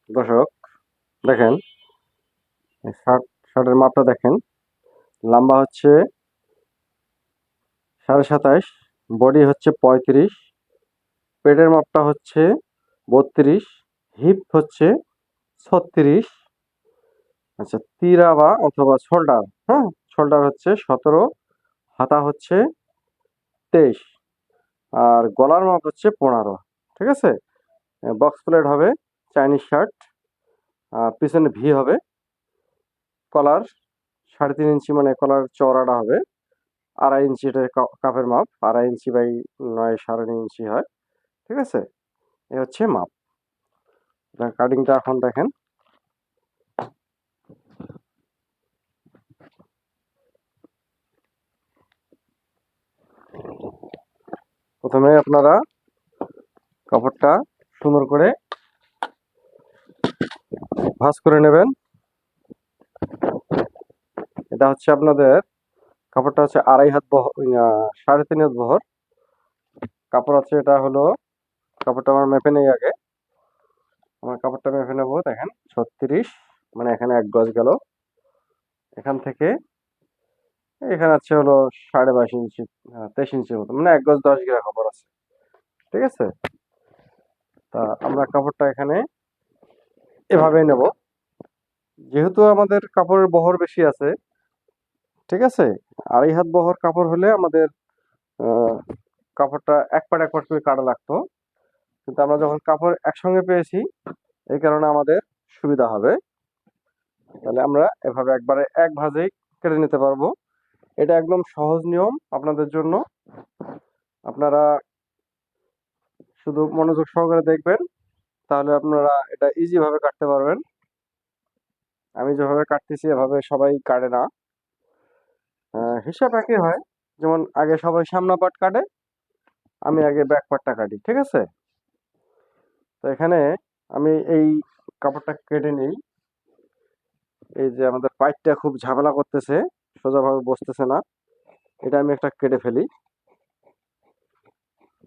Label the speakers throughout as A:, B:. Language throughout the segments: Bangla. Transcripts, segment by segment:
A: দর্শক দেখেন, শার্টের মাপটা দেখেন। লম্বা হচ্ছে 27.5, বডি হচ্ছে 35, পেটের মাপটা হচ্ছে 32, হিপ হচ্ছে 36। আচ্ছা, তিরা বা অথবা শোল্ডার, হ্যাঁ, শোল্ডার হচ্ছে 17, হাতা হচ্ছে 23, আর গলার মাপ হচ্ছে 15। ঠিক আছে। বক্স প্লেট হবে, চাইনিজ শার্ট, আর পিছনে ভি হবে। কলার 3.5 ইঞ্চি, মানে কলার চওড়াটা হবে 2.5 ইঞ্চি। এটা কাপের মাপ 2.5 ইঞ্চি বাই 9.5.5 ইঞ্চি হয়। ঠিক আছে, এ হচ্ছে মাপ। কাটিংটা এখন দেখেন। প্রথমে আপনারা কাপড়টা সুন্দর করে ভাঁজ করে নেবেন। এটা হচ্ছে আপনাদের কাপড়টা হচ্ছে 2.5 হাত বহর, 3.5 হাত বহর কাপড় আছে। এটা হলো কাপড়টা আমার মেপে নেই আগে। আমার কাপড়টা মেপে নেবো। দেখেন 36, মানে এখানে 1 গজ গেল। এখান থেকে এখানে আছে হলো 22.5 ইঞ্চি, 23 ইঞ্চির মতো, মানে 1 গজ 10 গিরা কাপড় আছে। ঠিক আছে। তা আমরা কাপড়টা এখানে এভাবে নেব। যেহেতু আমাদের কাপড়ের বহর বেশি আছে, ঠিক আছে, 2.5 হাত বহর কাপড় হলে আমাদের আহ, কাপড়টা এক পাট করে কাটা লাগতো। কিন্তু আমরা যখন কাপড় একসঙ্গে পেয়েছি, এই কারণে আমাদের সুবিধা হবে। তাহলে আমরা এভাবে একবারে এক ভাঁজেই কেটে নিতে পারবো। এটা একদম সহজ নিয়ম আপনাদের জন্য। আপনারা শুধু মনোযোগ সহকারে দেখবেন, তাহলে আপনারা এটা ইজি ভাবে কাটতে পারবেন। আমি যেভাবে কাটতেছি এভাবে সবাই কাটে না। হিসাব একই হয়। যেমন আগে সবাই সামনা পাট কাটে, আমি আগে ব্যাক পাটটা কাটি। ঠিক আছে। তো এখানে আমি এই কাপড়টা কেটে নিই। এই যে আমাদের পাইপটা খুব ঝামেলা করতেছে, সোজাভাবে বসতেছে না, এটা আমি একটা কেটে ফেলি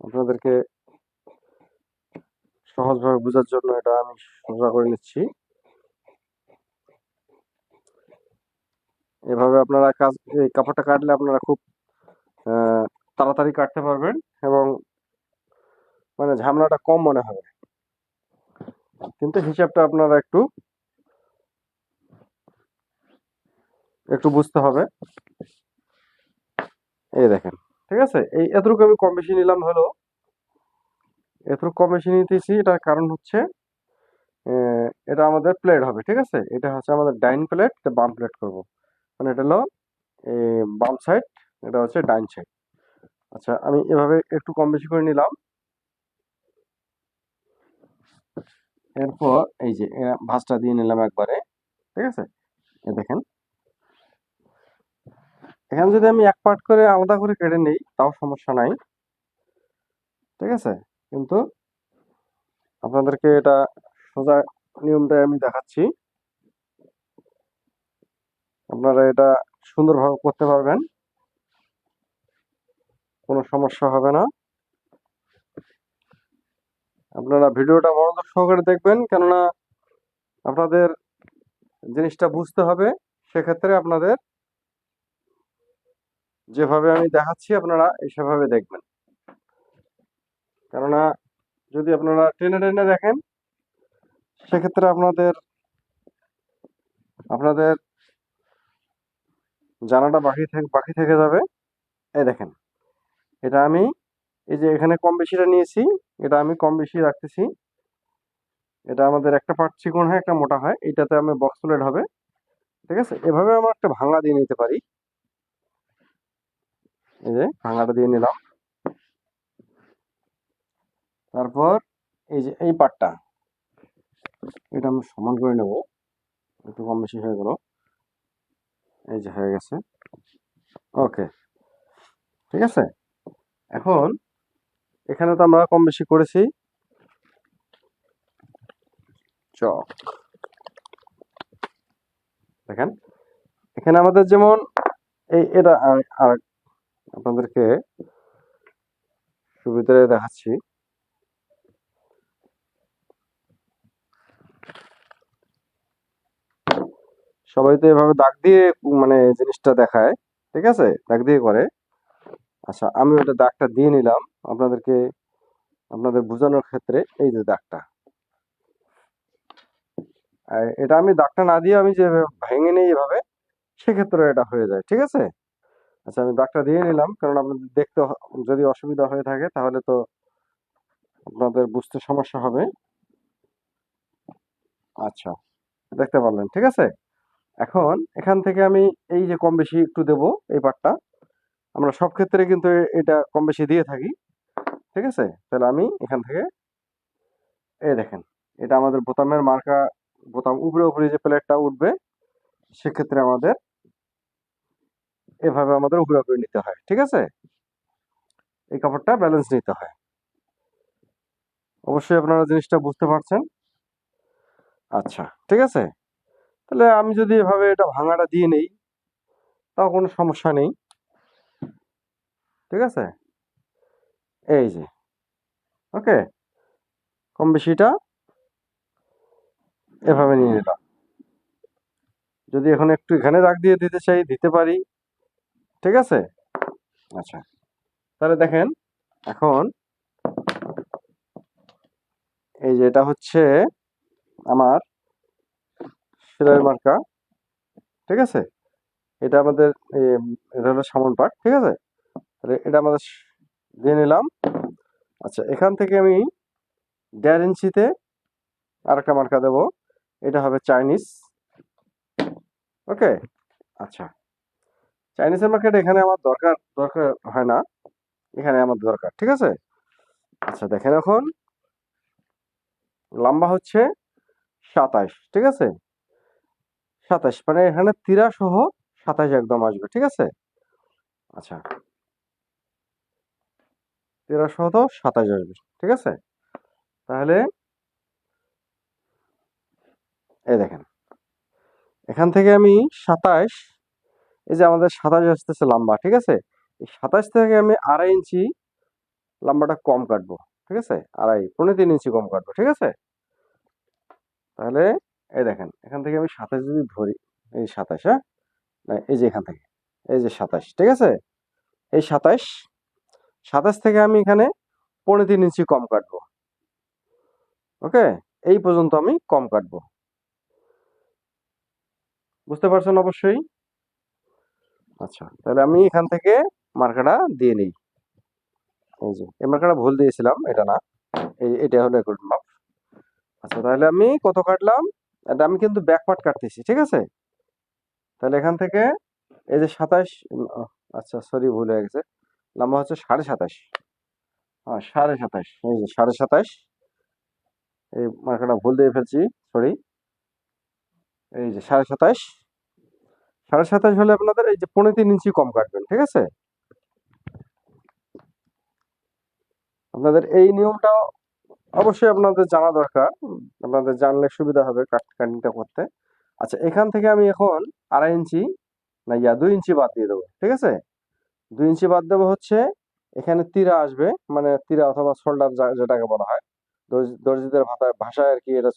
A: আপনাদেরকে সহজভাবে বোঝার জন্য। এটা আমি সোজা করে নিচ্ছি। এভাবে আপনারা এই কাপড়টা কাটলে আপনারা খুব তাড়াতাড়ি কাটতে পারবেন, এবং মানে ঝামেলাটা কম মনে হবে। কিন্তু হিসাবটা আপনারা একটু একটু বুঝতে হবে। এই দেখেন, ঠিক আছে, এই এতটুকু আমি কম বেশি নিলাম হলো। এতটুকু কম বেশি নিতেছি, এটার কারণ হচ্ছে এটা আমাদের প্লেট হবে। ঠিক আছে, এটা হচ্ছে আমাদের ডাইন প্লেট, এটা বাম প্লেট করব। মানে এটা হলো বাম সাইড, এটা হচ্ছে ডাইন সাইড। আচ্ছা, আমি এভাবে একটু কম বেশি করে নিলাম। এরপর এই যে ভাঁজটা দিয়ে নিলাম একবারে। ঠিক আছে। দেখেন, এখানে যদি আমি এক পার্ট করে আলাদা করে কেটে নিই তাও সমস্যা নাই। ঠিক আছে। কিন্তু আপনাদেরকে এটা সোজা নিয়মটা আমি দেখাচ্ছি, আপনারা এটা সুন্দরভাবে করতে পারবেন, কোনো সমস্যা হবে না। আপনারা ভিডিওটা মনোযোগ সহকারে দেখবেন, কেননা আপনাদের জিনিসটা বুঝতে হবে। সেক্ষেত্রে আপনাদের যেভাবে আমি দেখাচ্ছি আপনারা সেভাবে দেখবেন। কেননা যদি আপনারা টেনে টেনে দেখেন, সেক্ষেত্রে আপনাদের আপনাদের জানাটা বাকি থেকে যাবে। এই দেখেন, এটা আমি এই যে এখানে কম বেশিটা নিয়েছি, এটা আমি কম বেশি রাখতেছি। এটা আমাদের একটা পার্ট চিকন হয়, একটা মোটা হয়, এটাতে আমি বক্স প্লেট হবে। ঠিক আছে। এভাবে আমরা একটা ভাঙা দিয়ে নিতে পারি। এই যে ভাঙাটা দিয়ে নিলাম। তারপর এই যে এই পার্টটা, এটা আমি সমান করে নেব। একটু কম বেশি হয়ে গেল, এই যে হয়ে গেছে। ওকে, ঠিক আছে। এখন এখানে তো আমরা কম বেশি করেছি। চক দেখেন, এখানে আমাদের যেমন এটা আর আপনাদেরকে সুবিধায় দেখাচ্ছি। সবাই তো এভাবে দাগ দিয়ে মানে জিনিসটা দেখায়, ঠিক আছে, দাগ দিয়ে করে। আচ্ছা, আমি ওটা দাগটা দিয়ে নিলাম আপনাদেরকে, আপনাদের বোঝানোর ক্ষেত্রে। এই যে দাগটা, আর এটা আমি দাগটা না দিয়ে আমি যে ভেঙে নিই এভাবে, সেক্ষেত্রে এটা হয়ে যায়, ঠিক আছে। আচ্ছা, আমি দাগটা দিয়ে নিলাম, কারণ আপনাদের দেখতে যদি অসুবিধা হয়ে থাকে তাহলে তো আপনাদের বুঝতে সমস্যা হবে। আচ্ছা, দেখতে পারলেন, ঠিক আছে। এখন এখান থেকে আমি এই যে কম বেশি একটু দেব এই পার্টটা, আমরা সব ক্ষেত্রে কিন্তু এটা কম বেশি দিয়ে থাকি, ঠিক আছে। তাহলে আমি এখান থেকে, এই দেখেন, এটা আমাদের বোতামের মার্কা, বোতাম উপরে উপরে যে প্লেটটা উঠবে, সেক্ষেত্রে আমাদের এভাবে আমাদের উপরে উপরে নিতে হয়, ঠিক আছে। এই কাপড়টা ব্যালেন্স নিতে হয়। অবশ্যই আপনারা জিনিসটা বুঝতে পারছেন। আচ্ছা, ঠিক আছে। তাহলে আমি যদি এভাবে এটা ভাঙাটা দিয়ে নেই, তাও কোনো সমস্যা নেই, ঠিক আছে। এই যে, ওকে, কম বেশিটা এভাবে নিয়ে নিলাম। যদি এখন একটু এখানে দাগ দিয়ে দিতে চাই, দিতে পারি, ঠিক আছে। আচ্ছা, তাহলে দেখেন, এখন এই যে এটা হচ্ছে আমার সেলাইয়ের মার্কা, ঠিক আছে। এটা আমাদের এটা হলো সামন পার্ট, ঠিক আছে। তাহলে এটা আমাদের দিয়ে নিলাম। আচ্ছা, এখান থেকে আমি 1.5 ইঞ্চিতে আরেকটা মার্কা দেব, এটা হবে চাইনিজ, ওকে। আচ্ছা, চাইনিজের মার্কেট এখানে আমার দরকার দরকার হয় না, এখানে আমার দরকার, ঠিক আছে। আচ্ছা, দেখেন, এখন লম্বা হচ্ছে 27, ঠিক আছে। 27 মানে এখানে তিরা সহ 27 একদম আসবে, ঠিক আছে। আচ্ছা, তিরা সহ তো 27 আসবে, ঠিক আছে। তাহলে এই দেখেন, এখান থেকে আমি 27, এই যে আমাদের 27 আসতেছে লম্বা, ঠিক আছে। এই 27 থেকে আমি 2.5 ইঞ্চি লম্বাটা কম কাটবো, ঠিক আছে। 2.5 3.5 ইঞ্চি কম কাটবো, ঠিক আছে। তাহলে এই দেখেন, এখান থেকে আমি 27 যদি ধরি, এই 27, হ্যাঁ, না, এই যে এখান থেকে, এই যে 27, ঠিক আছে। এই 27, 27 থেকে আমি এখানে 3.5 ইঞ্চি কম কাটবো, ওকে। এই পর্যন্ত আমি কম কাটবো, বুঝতে পারছেন অবশ্যই। আচ্ছা, তাহলে আমি এখান থেকে মার্কাটা দিয়ে নিই। এই যে এই মার্কাটা ভুল দিয়েছিলাম, এটা না, এটা হলো একট মাপ। আচ্ছা, তাহলে আমি কত কাটলাম, এটা আমি কিন্তু ব্যাক পার্ট কাটতেছি, ঠিক আছে। তাহলে এখান থেকে এই যে 27, আচ্ছা সরি, ভুল হয়ে গেছে, লম্বা হচ্ছে 27.5, হ্যাঁ 27.5, এই যে 27.5, এই মার্কাটা ভুল দিয়ে ফেলছি, সরি। এই যে 27.5, 27.5 হলে আপনাদের এই যে 3.5 ইঞ্চি কম কাটবেন, ঠিক আছে। আপনাদের এই নিয়মটা অবশ্যই আপনাদের জানা দরকার, আপনাদের জানলে সুবিধা হবে কাটিংটা করতে। আচ্ছা, এখান থেকে আমি এখন 2.5 ইঞ্চি, না 2 ইঞ্চি বাদ দিয়ে দেবো, ঠিক আছে। 2 ইঞ্চি বাদ দেবো হচ্ছে, এখানে তীরা আসবে, মানে তীরা অথবা শোল্ডার যেটাকে বলা হয়, দর্জিদের ভাষায় আর কি, এটা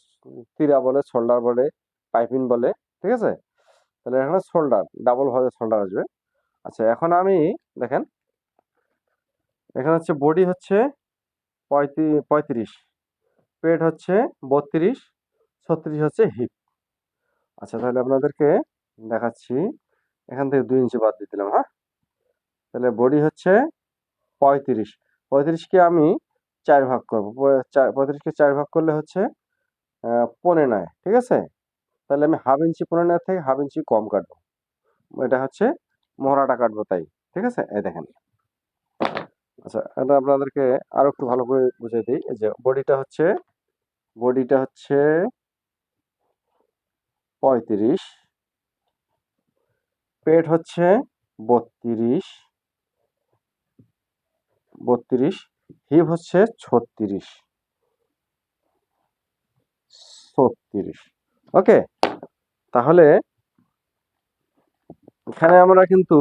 A: তীরা বলে, শোল্ডার বলে, পাইপিং বলে, ঠিক আছে। তাহলে এখানে শোল্ডার, ডাবল ভাবে শোল্ডার আসবে। আচ্ছা, এখন আমি দেখেন, এখানে হচ্ছে বডি হচ্ছে 35, পেট হচ্ছে 32, 36 হচ্ছে হিপ। আচ্ছা, তাহলে আপনাদেরকে দেখাচ্ছি, এখান থেকে 2 ইঞ্চি বাদ দিয়ে দিলাম, হ্যাঁ। তাহলে বডি হচ্ছে 35, 35কে আমি 4 ভাগ করবো, 35কে 4 ভাগ করলে হচ্ছে 15, ঠিক আছে। তাহলে আমি হাফ ইঞ্চি 15 থেকে হাফ ইঞ্চি কম কাটবো, এটা হচ্ছে মহড়াটা কাটবো তাই, ঠিক আছে। এই দেখেন। আচ্ছা, এটা আপনাদেরকে আরো একটু ভালো করে বুঝিয়ে দিই। এই যে বডিটা হচ্ছে 35, পেট হচ্ছে 32, 32, হিপ হচ্ছে 36, 36, ওকে। তাহলে এখানে আমরা কিন্তু,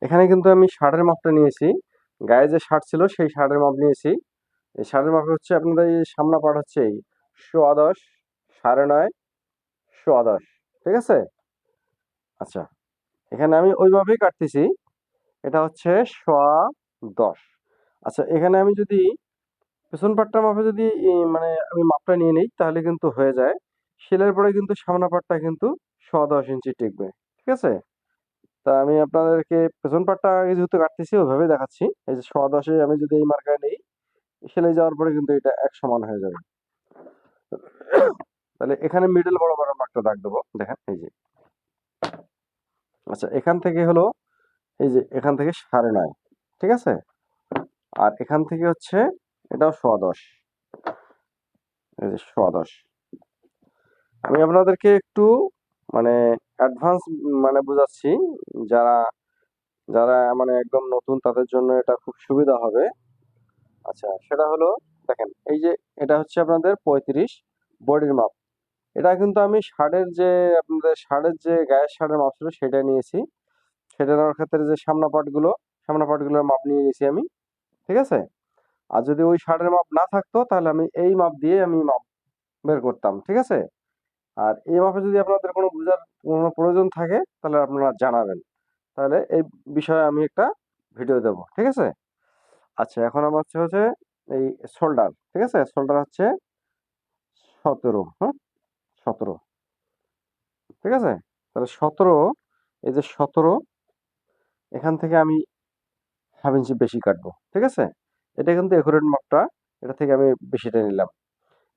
A: এখানে কিন্তু আমি শার্টের মাপটা নিয়েছি, গায়ে যে শার্ট ছিল সেই শার্টের মাপ নিয়েছি। এই শার্টের মাপ হচ্ছে আপনাদের এই সামনা পার্ট হচ্ছে এই 10.5, 9.5, 10.5, ঠিক আছে। আচ্ছা, এখানে আমি ওইভাবেই কাটতেছি। এটা হচ্ছে 10.10। আচ্ছা, এখানে আমি যদি পেছন পাটটা মাপে যদি মানে আমি মাপটা নিয়ে নিই তাহলে কিন্তু হয়ে যায়। সেলাইয়ের পরে কিন্তু সামনা পাটটা কিন্তু 10.10 ইঞ্চি টিকবে। ঠিক আছে? তা আমি আপনাদেরকে পেছন পাটটা আগে যেহেতু কাটতেছি ওইভাবেই দেখাচ্ছি। এই যে 10.10 আমি যদি এই মার্কায় নেই, সেলাই যাওয়ার পরে কিন্তু এটা এক সমান হয়ে যাবে। তাহলে এখানে মিডল বরাবর আমরা একটা দাগ দেবো। দেখেন এই যে। আচ্ছা, এখান থেকে হলো এই যে এখান থেকে 9.5। ঠিক আছে? আর এখান থেকে হচ্ছে এটাও 10.10। এই যে 10.10। আমি আপনাদেরকে একটু মানে অ্যাডভান্স মানে বুঝাচ্ছি। যারা যারা মানে একদম নতুন তাদের জন্য এটা খুব সুবিধা হবে। আচ্ছা, সেটা হলো দেখেন এই যে এটা হচ্ছে আপনাদের 35 বডির মাপ। এটা কিন্তু আমি শার্টের যে আপনাদের শার্টের যে গায়ের শার্টের মাপ ছিল সেটা নিয়েছি। সেটা নেওয়ার ক্ষেত্রে যে সামনা পাটগুলোর মাপ নিয়ে নিয়েছি আমি। ঠিক আছে? আর যদি ওই শার্টের মাপ না থাকতো তাহলে আমি এই মাপ দিয়ে আমি মাপ বের করতাম। ঠিক আছে? আর এই মাপে যদি আপনাদের কোনো বুঝার কোনো প্রয়োজন থাকে তাহলে আপনারা জানাবেন। তাহলে এই বিষয়ে আমি একটা ভিডিও দেব। ঠিক আছে? আচ্ছা, এখন আমার হচ্ছে এই শোল্ডার। ঠিক আছে? শোল্ডার হচ্ছে 17। হ্যাঁ? 17। ঠিক আছে? তাহলে 17, এই যে 17 এখান থেকে আমি হাফ ইঞ্চি বেশি কাটবো। ঠিক আছে? এটা কিন্তু একুরেট মাপটা। এটা থেকে আমি বেশিটা নিলাম।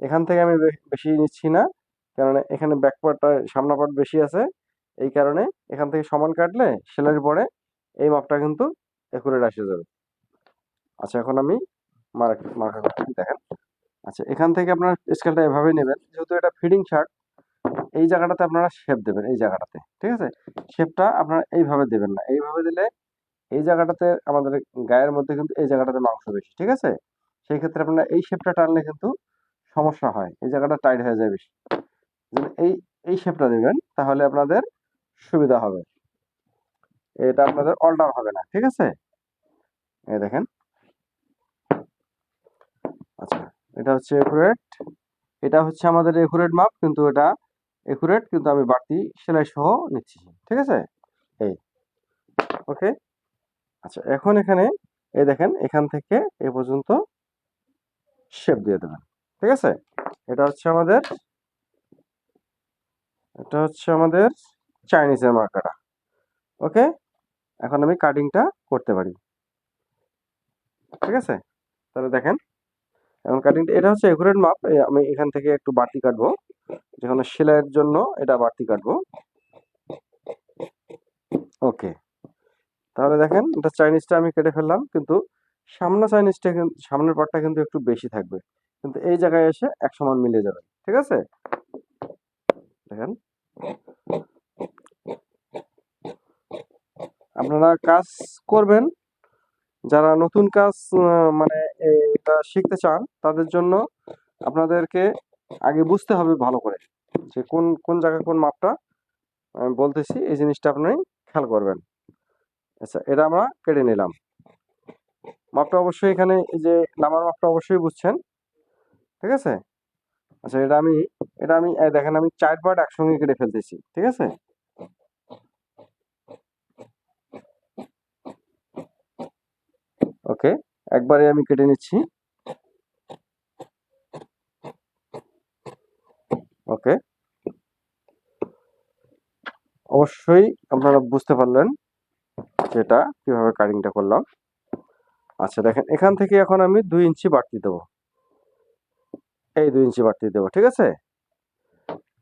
A: এখান থেকে আমি বেশি নিচ্ছি না। কেননা এখানে ব্যাক পার্টটা সামনা পার্ট বেশি আছে। এই কারণে এখান থেকে সমান কাটলে সেলাইয়ের পরে এই মাপটা কিন্তু একুরেট আসে যাবে। আচ্ছা, এখন আমি মার্কা করতেছি দেখেন। আচ্ছা, এখান থেকে আপনার স্কেলটা এভাবেই নেবেন। যেহেতু এটা ফিডিং শার্ট, এই জায়গাটাতে আপনারা শেপ দেবেন এই জায়গাটাতে। ঠিক আছে? শেপটা আপনারা এইভাবে দেবেন না। এইভাবে দিলে এই জায়গাটাতে আমাদের গায়ের মধ্যে কিন্তু এই জায়গাটাতে মাংস বেশি। ঠিক আছে? সেই ক্ষেত্রে আপনারা এই শেপটা টানলে কিন্তু সমস্যা হয়। এই জায়গাটা টাইট হয়ে যায় বেশি। এই এই শেপটা দিবেন তাহলে আপনাদের সুবিধা হবে। এটা আপনাদের অল্টার হবে না। ঠিক আছে? এই দেখেন। আচ্ছা, এটা হচ্ছে একুরেট। এটা হচ্ছে আমাদের একুরেট মাপ, কিন্তু এটা একুরেট কিন্তু আমি বাড়তি সেলাই সহ নিচ্ছি। ঠিক আছে? এই ওকে। আচ্ছা, এখন এখানে এই দেখেন এখান থেকে এ পর্যন্ত শেপ দিয়ে দেবেন। ঠিক আছে? এটা হচ্ছে আমাদের এটা হচ্ছে আমাদের চাইনিজের মার্কাটা। ওকে। এখন আমি কাটিংটা করতে পারি। ঠিক আছে? তাহলে দেখেন এখন কাটিংটা এটা হচ্ছে একুরেট মাপ। আমি এখান থেকে একটু বাড়তি কাটবো। যেখানে সেলাইয়ের জন্য এটা বাড়তি কাটবো। ওকে। তাহলে দেখেন এটা চাইনিজটা আমি কেটে ফেললাম, কিন্তু সামনের পার্টটা কিন্তু একটু বেশি থাকবে। কিন্তু এই জায়গায় এসে এক সমান মিলে যাবে। ঠিক আছে? দেখেন আপনারা কাজ করবেন। যারা নতুন কাজ মানে এটা শিখতে চান তাদের জন্য আপনাদেরকে আগে বুঝতে হবে ভালো করে যে কোন কোন জায়গায় কোন মাপটা আমি বলতেছি, এই জিনিসটা আপনি খেয়াল করবেন। আচ্ছা, এটা আমরা কেটে নিলাম। মাপটা অবশ্যই এখানে এই যে নামার মাপটা অবশ্যই বুঝছেন। ঠিক আছে? আচ্ছা, এটা আমি দেখেন আমি 4 পার্ট একসঙ্গে কেটে ফেলতেছি। ঠিক আছে? ওকে, একবারে আমি কেটে নিচ্ছি। ওকে, অবশ্যই আপনারা বুঝতে পারলেন যেটা কিভাবে কাটিংটা করলাম। আচ্ছা, দেখেন এখান থেকে এখন আমি 2 ইঞ্চি বাড়তি দেবো। এই 2 ইঞ্চি বাড়তি দেবো। ঠিক আছে?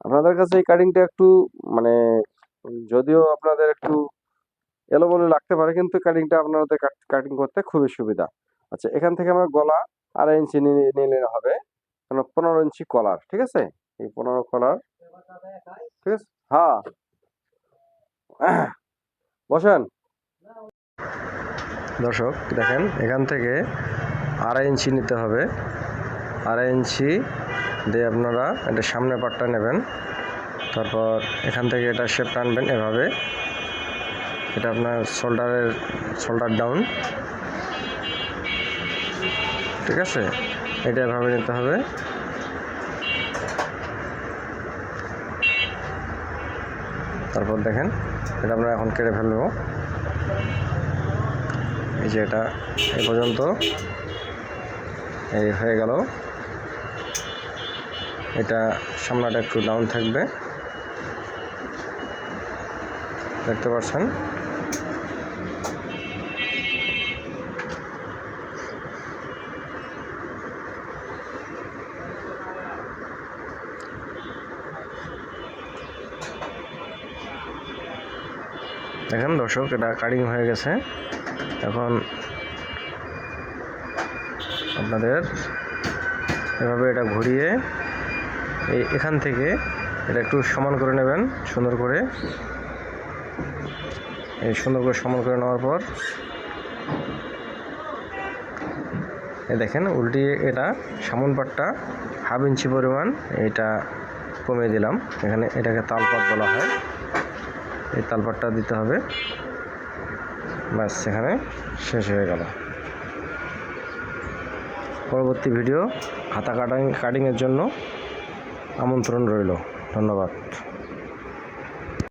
A: আপনাদের কাছে এই কাটিংটা একটু মানে যদিও আপনাদের একটু এলোমেলো লাগতে পারে, কিন্তু কাটিংটা আপনাদের কাটিং করতে খুবই সুবিধা। আচ্ছা, এখান থেকে আমার গলা 2.5 ইঞ্চি নিলে হবে। 15 ইঞ্চি কলার। ঠিক আছে? এই 15 কলার। ঠিক আছে? হ্যাঁ, বসেন। দর্শক দেখেন এখান থেকে 2.5 ইঞ্চি নিতে হবে। 2.5 ইঞ্চি দিয়ে আপনারা এটা সামনের পাটটা নেবেন। তারপর এখান থেকে এটা শেপ টানবেন এভাবে। এটা আপনার শোল্ডার ডাউন। ঠিক আছে? এটা এভাবে নিতে হবে। তারপর দেখেন এটা আমরা এখন কেটে ফেলবো। এই যে এটা এই পর্যন্ত এই হয়ে গেল। এটা সামনাটা একটু ডাউন থাকবে, দেখতে পাচ্ছেন। দেখেন দর্শক, এটা কাটিং হয়ে গেছে। এখন আপনাদের এভাবে এটা ঘুরিয়ে এখান থেকে এটা একটু সমান করে নেবেন, সুন্দর করে সমান করে নেওয়ার পর দেখেন উল্টিয়ে এটা সামন পাটটা হাফ ইঞ্চি পরিমাণ এটা কমিয়ে দিলাম। এখানে এটাকে তালপাট বলা হয়, এই তালপাটটা দিতে হবে। ব্যাস, সেখানে শেষ হয়ে গেল। পরবর্তী ভিডিও হাতা কাটিংয়ের জন্য আমন্ত্রণ রইল। ধন্যবাদ।